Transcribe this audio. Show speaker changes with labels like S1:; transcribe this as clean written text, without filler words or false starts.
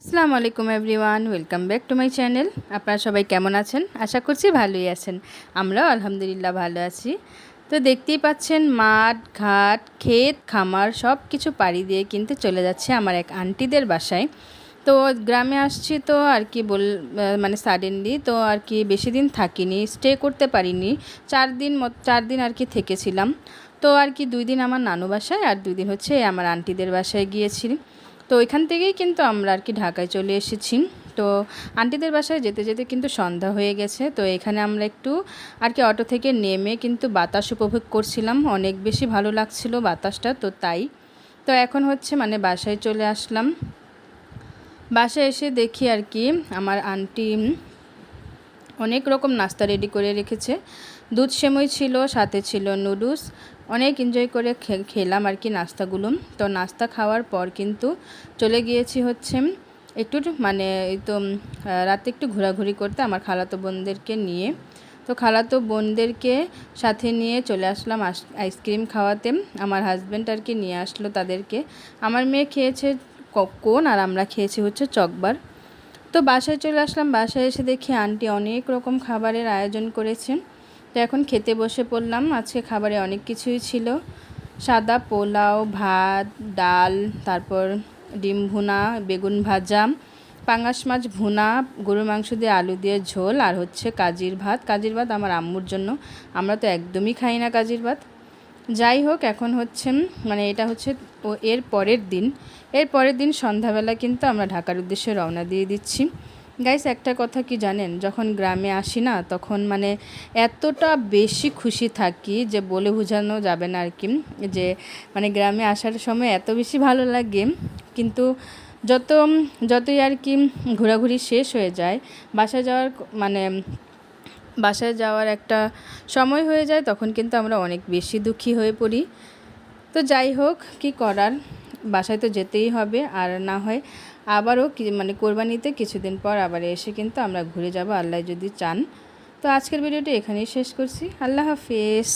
S1: আসসালামু আলাইকুম everyone, welcome back to my channel. আপনারা সবাই কেমন আছেন? আশা করছি ভালোই আছেন। আমরাও আলহামদুলিল্লাহ ভালো আছি। তো দেখতেই পাচ্ছেন মাঠ ঘাট ক্ষেত খামার সব কিছু পাড়ি দিয়ে কিন্তু চলে যাচ্ছে আমার এক আন্টিদের বাসায়। তো গ্রামে আসছি তো আর কি মানে সাডেনলি তো আর কি বেশি দিন থাকিনি, স্টে করতে পারিনি। 4 দিন আর কি থেকেছিলাম। তো আর কি 2 দিন আমার নানু বাসায় আর 2 দিন হচ্ছে আমার আন্টিদের বাসায় গিয়েছি। তো ওইখান থেকেই কিন্তু আমরা আর কি ঢাকায় চলে এসেছি। তো আন্টিদের বাসায় যেতে যেতে কিন্তু সন্ধ্যা হয়ে গেছে। তো এখানে আমরা একটু আর কি অটো থেকে নেমে কিন্তু বাতাস উপভোগ করছিলাম, অনেক বেশি ভালো লাগছিল বাতাসটা। তো তাই তো এখন হচ্ছে মানে বাসায় চলে আসলাম। বাসায় এসে দেখি আর কি আমার আন্টি অনেক রকম নাস্তা রেডি করে রেখেছে। দুধ সেমই ছিল, সাথে ছিল নুডলস। অনেক এনজয় করে খেলাম আর কি নাস্তাগুলো। তো নাস্তা খাওয়ার পর কিন্তু চলে গিয়েছি হচ্ছে একটু মানে এই তো রাতে একটু ঘোরাঘুরি করতে আমার খালাতো বোনদেরকে নিয়ে। তো খালাতো বোনদেরকে সাথে নিয়ে চলে আসলাম আইসক্রিম খাওয়াতে। আমার হাজব্যান্ড আর কি নিয়ে আসলো তাদেরকে। আমার মেয়ে খেয়েছে কোন আর আমরা খেয়েছি হচ্ছে চকবার। তো বাসায় চলে আসলাম। বাসায় এসে দেখি আন্টি অনেক রকম খাবারের আয়োজন করেছেন। তো এখন খেতে বসে পড়লাম। আজকে খাবারে অনেক কিছুই ছিল, সাদা পোলাও, ভাত, ডাল, তারপর ডিম ভুনা, বেগুন ভাজা, পাঙাশ মাছ ভুনা, গরুর মাংস দিয়ে আলু দিয়ে ঝোল, আর হচ্ছে কাজির ভাত। কাজির ভাত আমার আম্মুর জন্য, আমরা তো একদমই খাই না কাজির ভাত। যাই হোক, এখন হচ্ছে মানে এটা হচ্ছে এর পরের দিন সন্ধ্যাবেলা কিন্তু আমরা ঢাকার উদ্দেশ্যে রওনা দিয়ে দিচ্ছি। গাইস, একটা কথা কি জানেন, যখন গ্রামে আসি না তখন মানে এতটা বেশি খুশি থাকি যে বলে বোঝানো যাবে না আর কি। যে মানে গ্রামে আসার সময় এত বেশি ভালো লাগে, কিন্তু যতই আর কি ঘোরাঘুরি শেষ হয়ে যায়, বাসায় যাওয়ার একটা সময় হয়ে যায়, তখন কিন্তু আমরা অনেক বেশি দুঃখী হয়ে পড়ি। তো যাই হোক, কি করার, বাসায় তো যেতেই হবে। আর না হয় আবারও মানে কোরবানিতে কিছুদিন পর আবার এসে কিন্তু আমরা ঘুরে যাব, আল্লাহ যদি চান। তো আজকের ভিডিওটি এখানেই শেষ করছি। আল্লাহ হাফেজ।